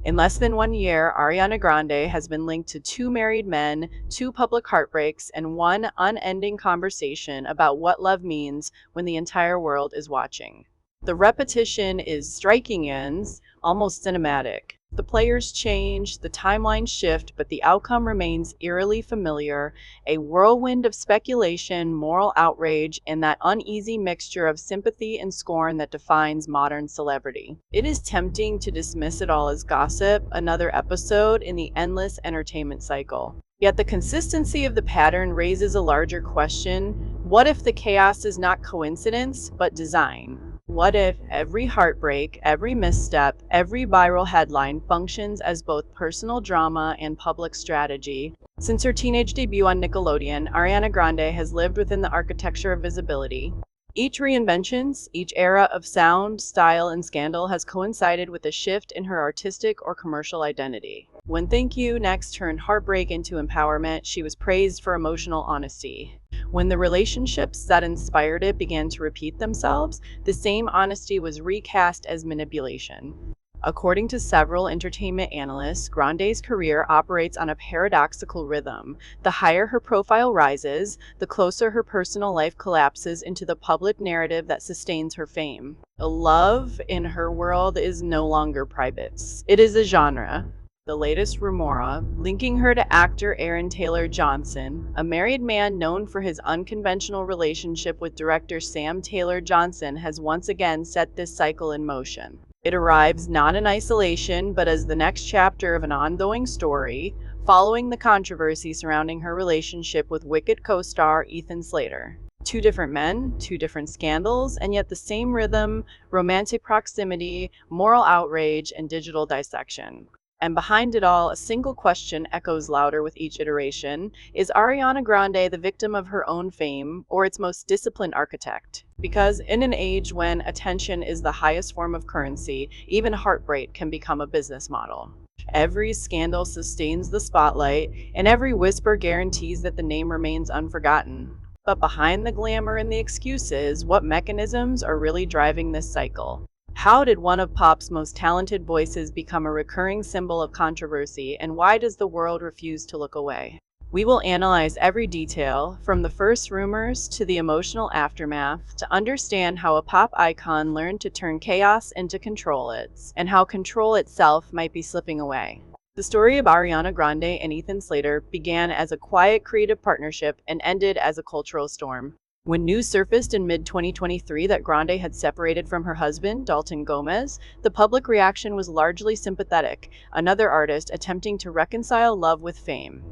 In less than 1 year, Ariana Grande has been linked to 2 married men, 2 public heartbreaks, and one unending conversation about what love means when the entire world is watching. The repetition is striking ends, almost cinematic. The players change, the timelines shift, but the outcome remains eerily familiar, a whirlwind of speculation, moral outrage, and that uneasy mixture of sympathy and scorn that defines modern celebrity. It is tempting to dismiss it all as gossip, another episode in the endless entertainment cycle. Yet the consistency of the pattern raises a larger question. What if the chaos is not coincidence, but design? What if every heartbreak, every misstep, every viral headline functions as both personal drama and public strategy? Since her teenage debut on Nickelodeon, Ariana Grande has lived within the architecture of visibility. Each reinvention, each era of sound, style, and scandal has coincided with a shift in her artistic or commercial identity. When Thank You Next turned heartbreak into empowerment, she was praised for emotional honesty. When the relationships that inspired it began to repeat themselves, the same honesty was recast as manipulation. According to several entertainment analysts, Grande's career operates on a paradoxical rhythm. The higher her profile rises, the closer her personal life collapses into the public narrative that sustains her fame. Love in her world is no longer private. It is a genre. The latest remora, linking her to actor Aaron Taylor Johnson, a married man known for his unconventional relationship with director Sam Taylor Johnson, has once again set this cycle in motion. It arrives not in isolation, but as the next chapter of an ongoing story, following the controversy surrounding her relationship with Wicked co-star Ethan Slater. 2 different men, 2 different scandals, and yet the same rhythm, romantic proximity, moral outrage, and digital dissection. And behind it all, a single question echoes louder with each iteration. Is Ariana Grande the victim of her own fame, or its most disciplined architect? Because in an age when attention is the highest form of currency, even heartbreak can become a business model. Every scandal sustains the spotlight, and every whisper guarantees that the name remains unforgotten. But behind the glamour and the excuses, what mechanisms are really driving this cycle? How did one of pop's most talented voices become a recurring symbol of controversy, and why does the world refuse to look away? We will analyze every detail, from the first rumors to the emotional aftermath, to understand how a pop icon learned to turn chaos into control and how control itself might be slipping away. The story of Ariana Grande and Ethan Slater began as a quiet creative partnership and ended as a cultural storm. When news surfaced in mid-2023 that Grande had separated from her husband, Dalton Gomez, the public reaction was largely sympathetic, another artist attempting to reconcile love with fame.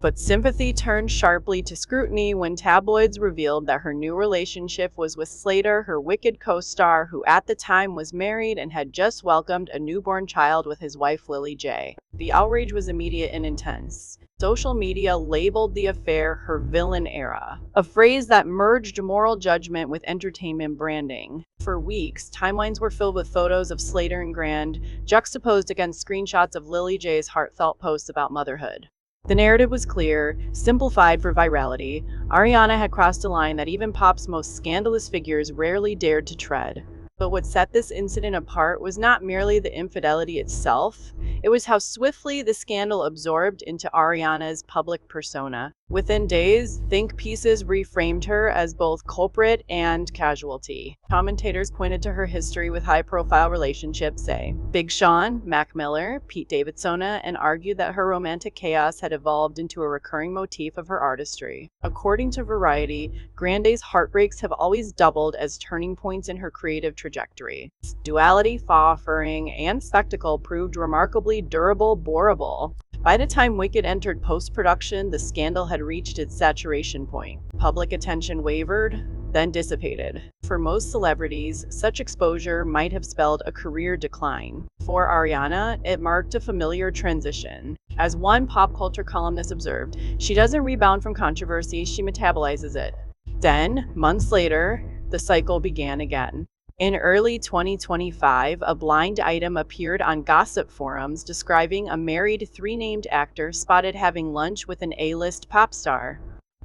But sympathy turned sharply to scrutiny when tabloids revealed that her new relationship was with Slater, her Wicked co-star, who at the time was married and had just welcomed a newborn child with his wife Lily J. The outrage was immediate and intense. Social media labeled the affair her villain era, a phrase that merged moral judgment with entertainment branding. For weeks, timelines were filled with photos of Slater and Grande, juxtaposed against screenshots of Lily J's heartfelt posts about motherhood. The narrative was clear, simplified for virality. Ariana had crossed a line that even pop's most scandalous figures rarely dared to tread. But what set this incident apart was not merely the infidelity itself, it was how swiftly the scandal absorbed into Ariana's public persona. Within days, think pieces reframed her as both culprit and casualty. Commentators pointed to her history with high-profile relationships, say Big Sean, Mac Miller, Pete Davidson, and argued that her romantic chaos had evolved into a recurring motif of her artistry. According to Variety, Grande's heartbreaks have always doubled as turning points in her creative trajectory. Duality, offering, and spectacle proved remarkably durable. By the time Wicked entered post-production, the scandal had reached its saturation point. Public attention wavered, then dissipated. For most celebrities, such exposure might have spelled a career decline. For Ariana, it marked a familiar transition. As one pop culture columnist observed, she doesn't rebound from controversy, she metabolizes it. Then, months later, the cycle began again. In early 2025, a blind item appeared on gossip forums describing a married three-named actor spotted having lunch with an A-list pop star.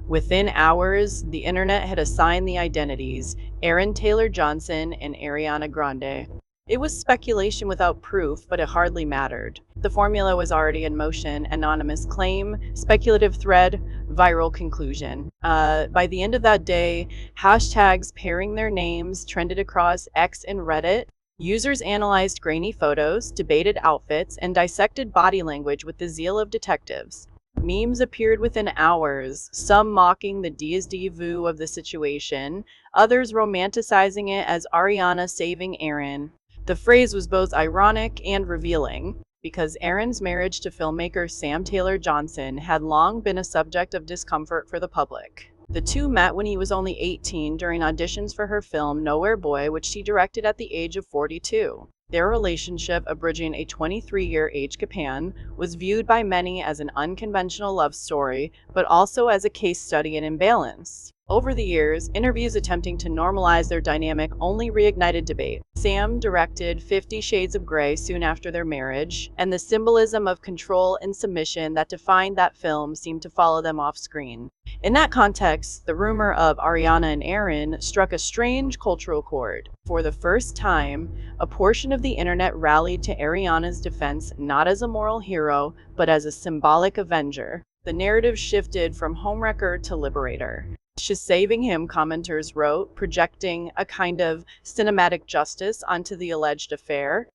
Within hours, the internet had assigned the identities, Aaron Taylor Johnson and Ariana Grande. It was speculation without proof, but it hardly mattered. The formula was already in motion: anonymous claim, speculative thread, viral conclusion. By the end of that day, hashtags pairing their names trended across X and Reddit. Users analyzed grainy photos, debated outfits, and dissected body language with the zeal of detectives. Memes appeared within hours, some mocking the diva of the situation, others romanticizing it as Ariana saving Aaron. The phrase was both ironic and revealing, because Aaron's marriage to filmmaker Sam Taylor Johnson had long been a subject of discomfort for the public. The two met when he was only 18 during auditions for her film Nowhere Boy, which she directed at the age of 42. Their relationship, abridging a 23-year age span, was viewed by many as an unconventional love story, but also as a case study in imbalance. Over the years, interviews attempting to normalize their dynamic only reignited debate. Sam directed 50 Shades of Grey soon after their marriage, and the symbolism of control and submission that defined that film seemed to follow them off screen. In that context, the rumor of Ariana and Aaron struck a strange cultural chord. For the first time, a portion of the internet rallied to Ariana's defense not as a moral hero, but as a symbolic avenger. The narrative shifted from homewrecker to liberator. She's saving him, commenters wrote, projecting a kind of cinematic justice onto the alleged affair.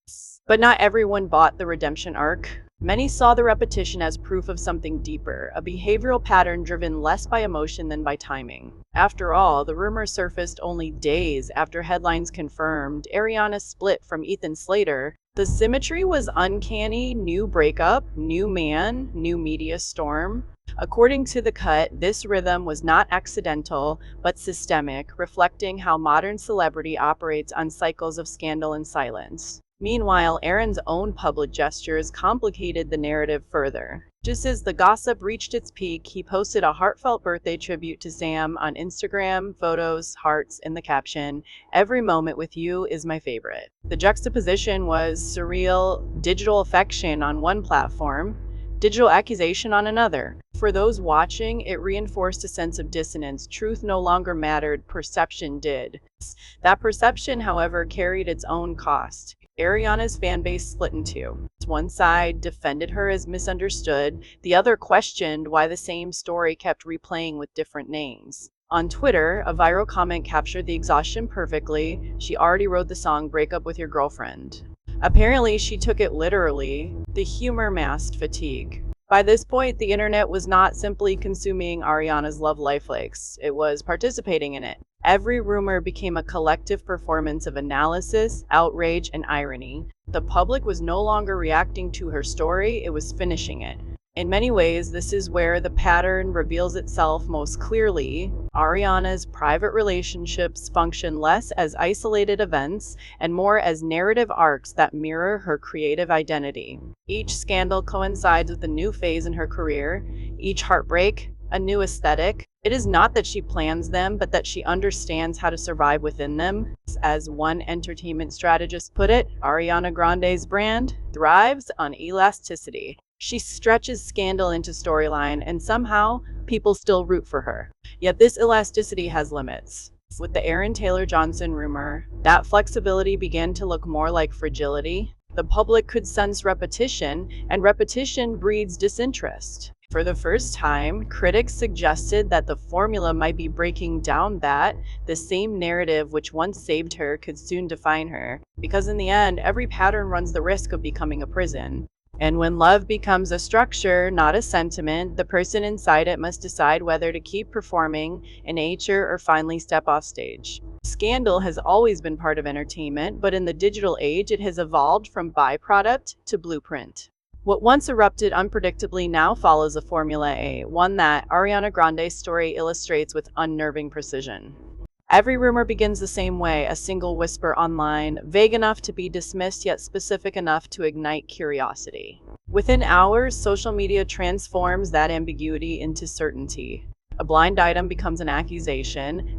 But not everyone bought the redemption arc. Many saw the repetition as proof of something deeper, a behavioral pattern driven less by emotion than by timing. After all, the rumor surfaced only days after headlines confirmed Ariana split from Ethan Slater. The symmetry was uncanny: new breakup, new man, new media storm. According to The Cut, this rhythm was not accidental, but systemic, reflecting how modern celebrity operates on cycles of scandal and silence. Meanwhile, Aaron's own public gestures complicated the narrative further. Just as the gossip reached its peak, he posted a heartfelt birthday tribute to Sam on Instagram, photos, hearts, and the caption, "Every moment with you is my favorite." The juxtaposition was surreal: digital affection on one platform, digital accusation on another. For those watching, it reinforced a sense of dissonance. Truth no longer mattered, perception did. That perception, however, carried its own cost. Ariana's fanbase split in two. One side defended her as misunderstood, the other questioned why the same story kept replaying with different names. On Twitter, a viral comment captured the exhaustion perfectly. "She already wrote the song Break Up With Your Girlfriend." Apparently, she took it literally. The humor masked fatigue. By this point, the internet was not simply consuming Ariana's love life likes, it was participating in it. Every rumor became a collective performance of analysis, outrage, and irony. The public was no longer reacting to her story, it was finishing it. In many ways, this is where the pattern reveals itself most clearly. Ariana's private relationships function less as isolated events and more as narrative arcs that mirror her creative identity. Each scandal coincides with a new phase in her career, each heartbreak, a new aesthetic. It is not that she plans them, but that she understands how to survive within them. As one entertainment strategist put it, Ariana Grande's brand thrives on elasticity. She stretches scandal into storyline, and somehow, people still root for her. Yet this elasticity has limits. With the Aaron Taylor Johnson rumor, that flexibility began to look more like fragility. The public could sense repetition, and repetition breeds disinterest. For the first time, critics suggested that the formula might be breaking down, that the same narrative which once saved her could soon define her. Because in the end, every pattern runs the risk of becoming a prison. And when love becomes a structure, not a sentiment, the person inside it must decide whether to keep performing in nature or finally step off stage. Scandal has always been part of entertainment, but in the digital age, it has evolved from byproduct to blueprint. What once erupted unpredictably now follows a Formula A, one that Ariana Grande's story illustrates with unnerving precision. Every rumor begins the same way: a single whisper online, vague enough to be dismissed yet specific enough to ignite curiosity. Within hours, social media transforms that ambiguity into certainty. A blind item becomes an accusation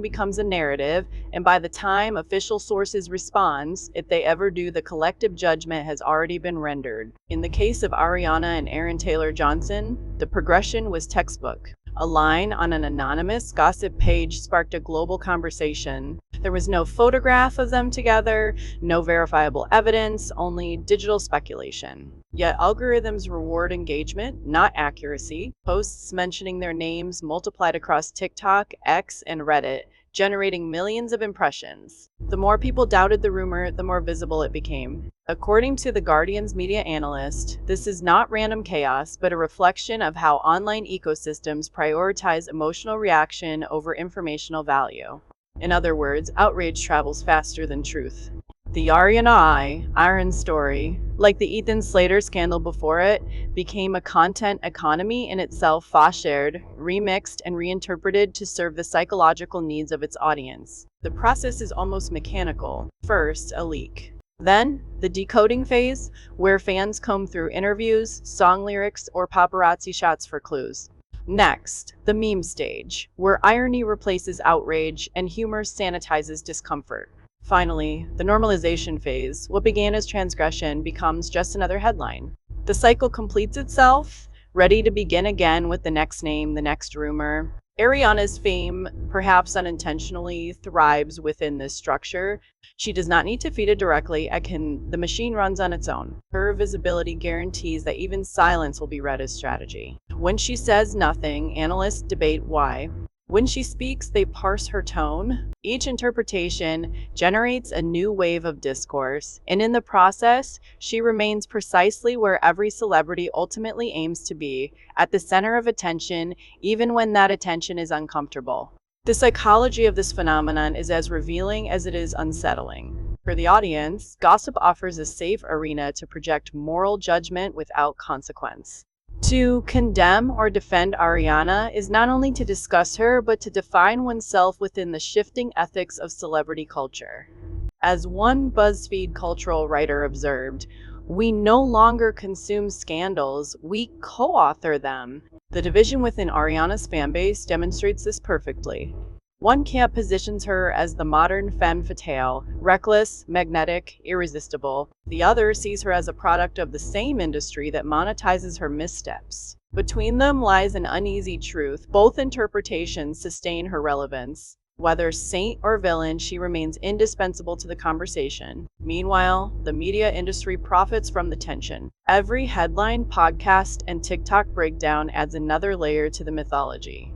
becomes a narrative, and by the time official sources respond, if they ever do, the collective judgment has already been rendered. In the case of Ariana and Aaron Taylor Johnson, the progression was textbook. A line on an anonymous gossip page sparked a global conversation. There was no photograph of them together, no verifiable evidence, only digital speculation. Yet algorithms reward engagement, not accuracy. Posts mentioning their names multiplied across TikTok, X, and Reddit, generating millions of impressions. The more people doubted the rumor, the more visible it became. According to The Guardian's media analyst, this is not random chaos, but a reflection of how online ecosystems prioritize emotional reaction over informational value. In other words, outrage travels faster tthan truth. The Ariana Iron story, like the Ethan Slater scandal before it, became a content economy in itself, shared, remixed, and reinterpreted to serve the psychological needs of its audience. The process is almost mechanical. First, a leak. Then, the decoding phase, where fans comb through interviews, song lyrics, or paparazzi shots for clues. Next, the meme stage, where irony replaces outrage and humor sanitizes discomfort. Finally, the normalization phase, what began as transgression becomes just another headline. The cycle completes itself, ready to begin again with the next name, the next rumor. Ariana's fame, perhaps unintentionally, thrives within this structure. She does not need to feed it directly, the machine runs on its own. Her visibility guarantees that even silence will be read as strategy. When she says nothing, analysts debate why. When she speaks, they parse her tone. Each interpretation generates a new wave of discourse, and in the process, she remains precisely where every celebrity ultimately aims to be, at the center of attention, even when that attention is uncomfortable. The psychology of this phenomenon is as revealing as it is unsettling. For the audience, gossip offers a safe arena to project moral judgment without consequence. To condemn or defend Ariana is not only to discuss her, but to define oneself within the shifting ethics of celebrity culture. As one BuzzFeed cultural writer observed, we no longer consume scandals, we co-author them. The division within Ariana's fanbase demonstrates this perfectly. One camp positions her as the modern femme fatale, reckless, magnetic, irresistible. The other sees her as a product of the same industry that monetizes her missteps. Between them lies an uneasy truth. Both interpretations sustain her relevance. Whether saint or villain, she remains indispensable to the conversation. Meanwhile, the media industry profits from the tension. Every headline, podcast, and TikTok breakdown adds another layer to the mythology.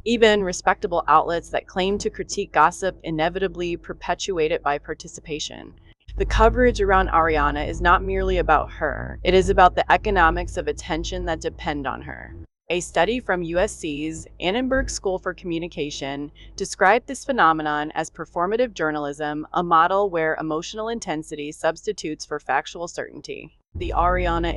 Even respectable outlets that claim to critique gossip inevitably perpetuate it by participation. The coverage around Ariana is not merely about her, it is about the economics of attention that depend on her. A study from USC's Annenberg School for Communication described this phenomenon as performative journalism, a model where emotional intensity substitutes for factual certainty. The Ariana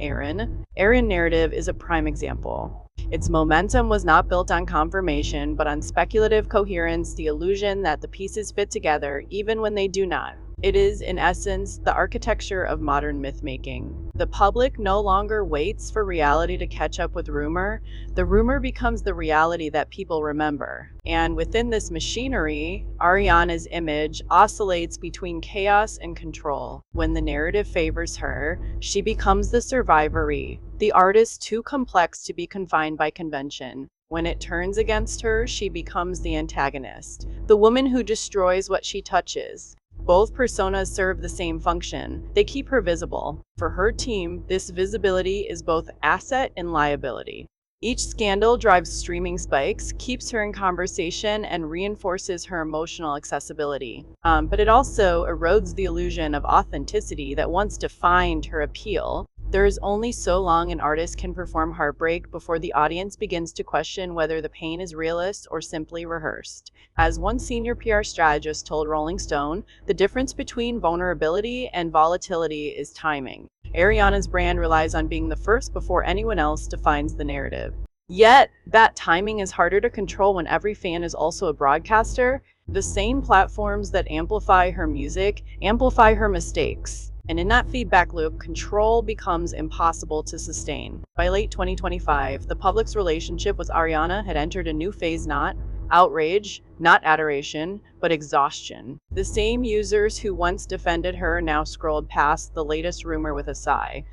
Aaron narrative is a prime example. Its momentum was not built on confirmation, but on speculative coherence, the illusion that the pieces fit together even when they do not. It is, in essence, the architecture of modern myth-making. The public no longer waits for reality to catch up with rumor. The rumor becomes the reality that people remember. And within this machinery, Ariana's image oscillates between chaos and control. When the narrative favors her, she becomes the survivoree, the artist too complex to be confined by convention. When it turns against her, she becomes the antagonist, the woman who destroys what she touches. Both personas serve the same function. They keep her visible. For her team, this visibility is both asset and liability. Each scandal drives streaming spikes, keeps her in conversation, and reinforces her emotional accessibility. But it also erodes the illusion of authenticity that once defined her appeal. There is only so long an artist can perform heartbreak before the audience begins to question whether the pain is realist or simply rehearsed. As one senior PR strategist told Rolling Stone, the difference between vulnerability and volatility is timing. Ariana's brand relies on being the first before anyone else defines the narrative. Yet, that timing is harder to control when every fan is also a broadcaster. The same platforms that amplify her music amplify her mistakes. And in that feedback loop, control becomes impossible to sustain. By late 2025, the public's relationship with Ariana had entered a new phase, not outrage, not adoration, but exhaustion. The same users who once defended her now scrolled past the latest rumor with a sigh.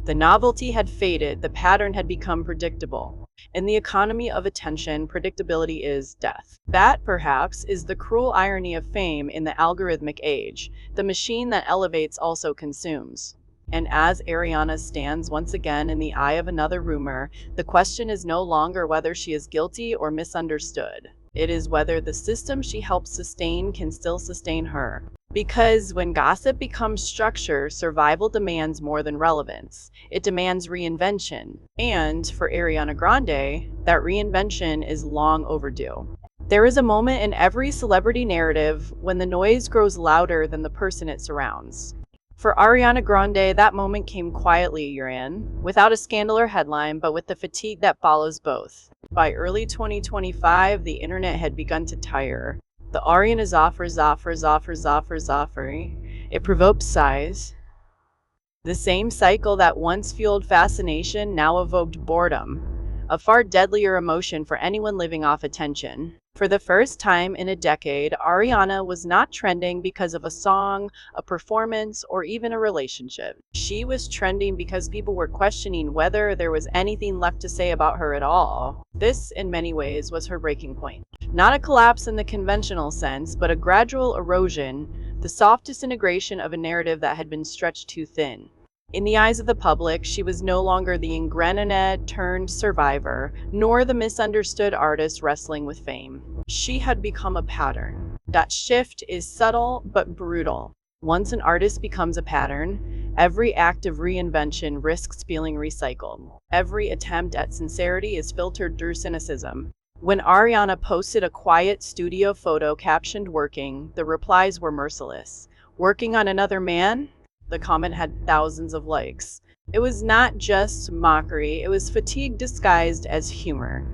The novelty had faded, the pattern had become predictable. In the economy of attention, predictability is death. That, perhaps, is the cruel irony of fame in the algorithmic age. The machine that elevates also consumes. And as Ariana stands once again in the eye of another rumor, the question is no longer whether she is guilty or misunderstood. It is whether the system she helps sustain can still sustain her. Because when gossip becomes structure, survival demands more than relevance. It demands reinvention. And for Ariana Grande, that reinvention is long overdue. There is a moment in every celebrity narrative when the noise grows louder than the person it surrounds. For Ariana Grande, that moment came quietly, you're in, without a scandal or headline, but with the fatigue that follows both. By early 2025, the internet had begun to tire. The Ariana's offers. It provoked sighs. The same cycle that once fueled fascination now evoked boredom, a far deadlier emotion for anyone living off attention. For the first time in a decade, Ariana was not trending because of a song, a performance, or even a relationship. She was trending because people were questioning whether there was anything left to say about her at all. This, in many ways, was her breaking point. Not a collapse in the conventional sense, but a gradual erosion, the soft disintegration of a narrative that had been stretched too thin. In the eyes of the public, she was no longer the ingranonette turned survivor, nor the misunderstood artist wrestling with fame. She had become a pattern. That shift is subtle but brutal. Once an artist becomes a pattern, every act of reinvention risks feeling recycled. Every attempt at sincerity is filtered through cynicism. When Ariana posted a quiet studio photo captioned "working," the replies were merciless. "Working on another man?" The comment had thousands of likes. It was not just mockery, it was fatigue disguised as humor.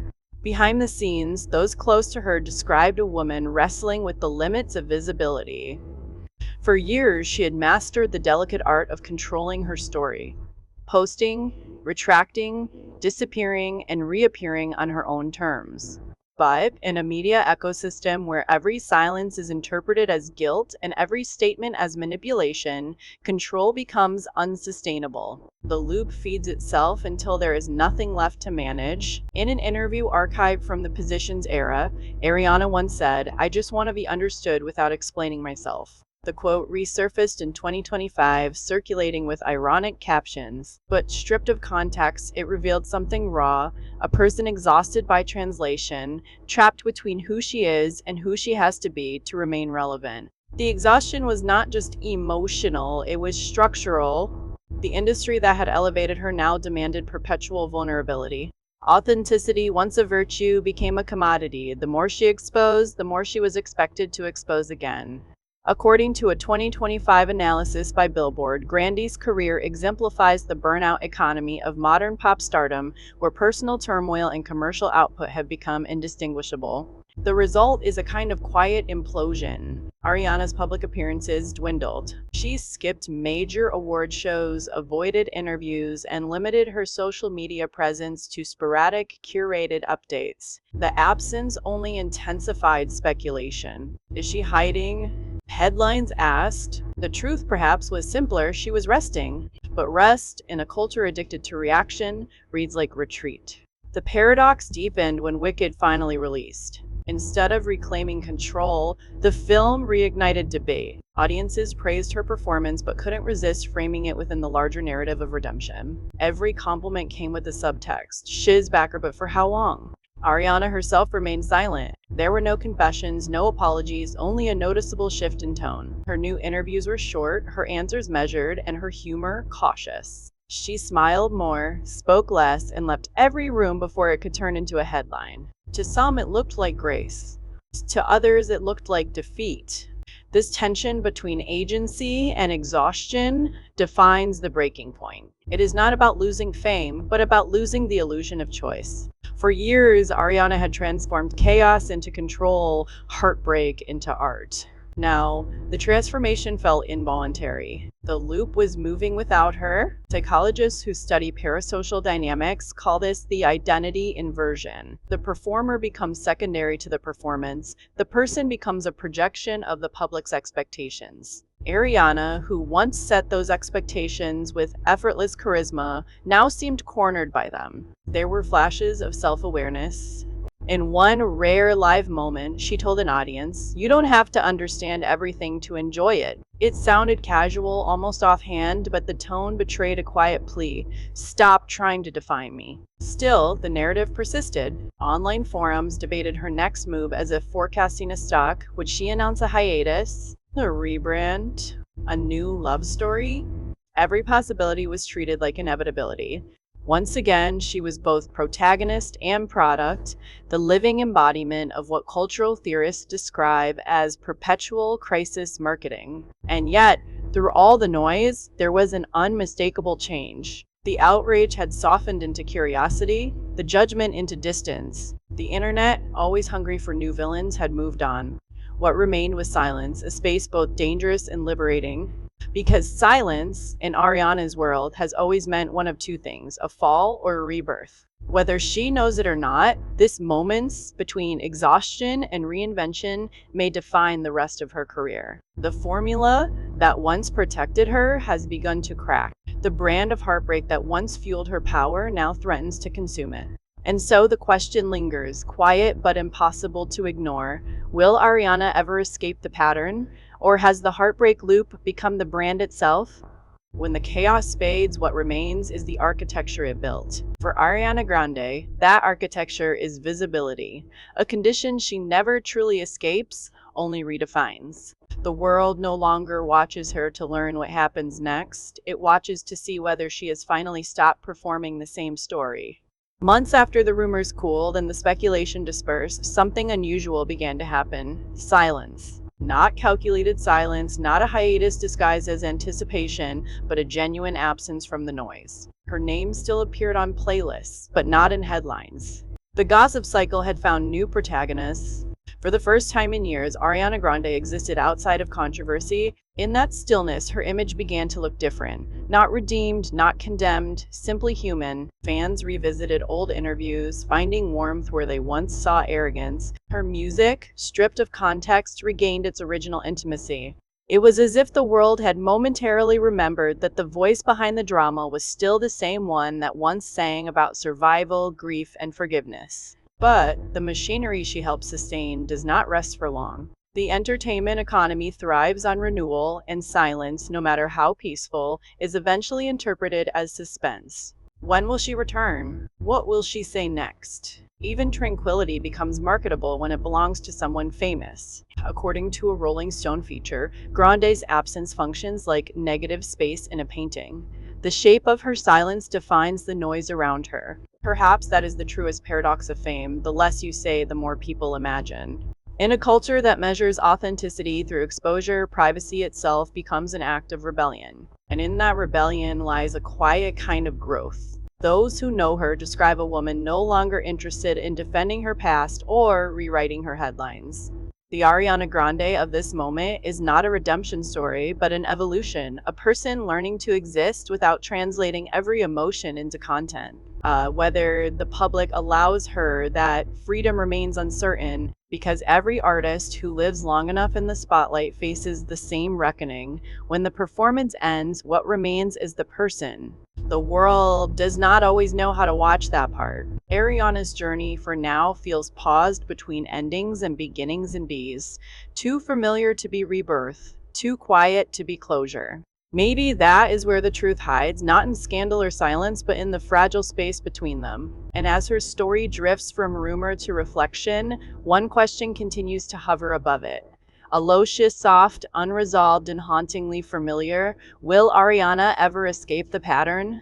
Behind the scenes, those close to her described a woman wrestling with the limits of visibility. For years, she had mastered the delicate art of controlling her story, posting, retracting, disappearing, and reappearing on her own terms. But in a media ecosystem where every silence is interpreted as guilt and every statement as manipulation, control becomes unsustainable. The loop feeds itself until there is nothing left to manage. In an interview archived from the Positions era, Ariana once said, "I just want to be understood without explaining myself." The quote resurfaced in 2025, circulating with ironic captions, but stripped of context, it revealed something raw, a person exhausted by translation, trapped between who she is and who she has to be to remain relevant. The exhaustion was not just emotional, it was structural. The industry that had elevated her now demanded perpetual vulnerability. Authenticity, once a virtue, became a commodity. The more she exposed, the more she was expected to expose again. According to a 2025 analysis by Billboard, Grande's career exemplifies the burnout economy of modern pop stardom, where personal turmoil and commercial output have become indistinguishable. The result is a kind of quiet implosion. Ariana's public appearances dwindled. She skipped major award shows, avoided interviews, and limited her social media presence to sporadic, curated updates. The absence only intensified speculation. Is she hiding? Headlines asked. The truth, perhaps, was simpler: she was resting. But rest, in a culture addicted to reaction, reads like retreat. The paradox deepened when Wicked finally released. Instead of reclaiming control, the film reignited debate. Audiences praised her performance but couldn't resist framing it within the larger narrative of redemption. Every compliment came with a subtext. Shiz backer, but for how long? Ariana herself remained silent. There were no confessions, no apologies, only a noticeable shift in tone. Her new interviews were short, her answers measured, and her humor cautious. She smiled more, spoke less, and left every room before it could turn into a headline. To some, it looked like grace. To others, it looked like defeat. This tension between agency and exhaustion defines the breaking point. It is not about losing fame, but about losing the illusion of choice. For years, Ariana had transformed chaos into control, heartbreak into art. Now, the transformation felt involuntary. The loop was moving without her. Psychologists who study parasocial dynamics call this the identity inversion. The performer becomes secondary to the performance. The person becomes a projection of the public's expectations. Ariana, who once set those expectations with effortless charisma, now seemed cornered by them. There were flashes of self awareness. In one rare live moment, she told an audience, "You don't have to understand everything to enjoy it." It sounded casual, almost offhand, but the tone betrayed a quiet plea: "Stop trying to define me." Still, the narrative persisted. Online forums debated her next move as if forecasting a stock. Would she announce a hiatus, a rebrand, a new love story? Every possibility was treated like inevitability. Once again, she was both protagonist and product, the living embodiment of what cultural theorists describe as perpetual crisis marketing. And yet, through all the noise, there was an unmistakable change. The outrage had softened into curiosity, the judgment into distance. The internet, always hungry for new villains, had moved on. What remained was silence, a space both dangerous and liberating. Because silence, in Ariana's world, has always meant one of two things: a fall or a rebirth. Whether she knows it or not, this moments between exhaustion and reinvention may define the rest of her career. The formula that once protected her has begun to crack. The brand of heartbreak that once fueled her power now threatens to consume it. And so the question lingers, quiet but impossible to ignore. Will Ariana ever escape the pattern? Or has the heartbreak loop become the brand itself? When the chaos fades, what remains is the architecture it built. For Ariana Grande, that architecture is visibility, a condition she never truly escapes, only redefines. The world no longer watches her to learn what happens next. It watches to see whether she has finally stopped performing the same story. Months after the rumors cooled and the speculation dispersed, something unusual began to happen. Silence. Not calculated silence, not a hiatus disguised as anticipation, but a genuine absence from the noise. Her name still appeared on playlists, but not in headlines. The gossip cycle had found new protagonists. For the first time in years, Ariana Grande existed outside of controversy. In that stillness, her image began to look different. Not redeemed, not condemned, simply human. Fans revisited old interviews, finding warmth where they once saw arrogance. Her music, stripped of context, regained its original intimacy. It was as if the world had momentarily remembered that the voice behind the drama was still the same one that once sang about survival, grief, and forgiveness. But the machinery she helped sustain does not rest for long. The entertainment economy thrives on renewal, and silence, no matter how peaceful, is eventually interpreted as suspense. When will she return? What will she say next? Even tranquility becomes marketable when it belongs to someone famous. According to a Rolling Stone feature, Grande's absence functions like negative space in a painting. The shape of her silence defines the noise around her. Perhaps that is the truest paradox of fame. The less you say, the more people imagine. In a culture that measures authenticity through exposure, privacy itself becomes an act of rebellion. And in that rebellion lies a quiet kind of growth. Those who know her describe a woman no longer interested in defending her past or rewriting her headlines. The Ariana Grande of this moment is not a redemption story, but an evolution, a person learning to exist without translating every emotion into content. Whether the public allows her that freedom remains uncertain, because every artist who lives long enough in the spotlight faces the same reckoning. When the performance ends, what remains is the person. The world does not always know how to watch that part. Ariana's journey for now feels paused between endings and beginnings and bees, too familiar to be rebirth, too quiet to be closure. Maybe that is where the truth hides, not in scandal or silence, but in the fragile space between them. And as her story drifts from rumor to reflection, one question continues to hover above it. Aloysius, soft, unresolved, and hauntingly familiar. Will Ariana ever escape the pattern?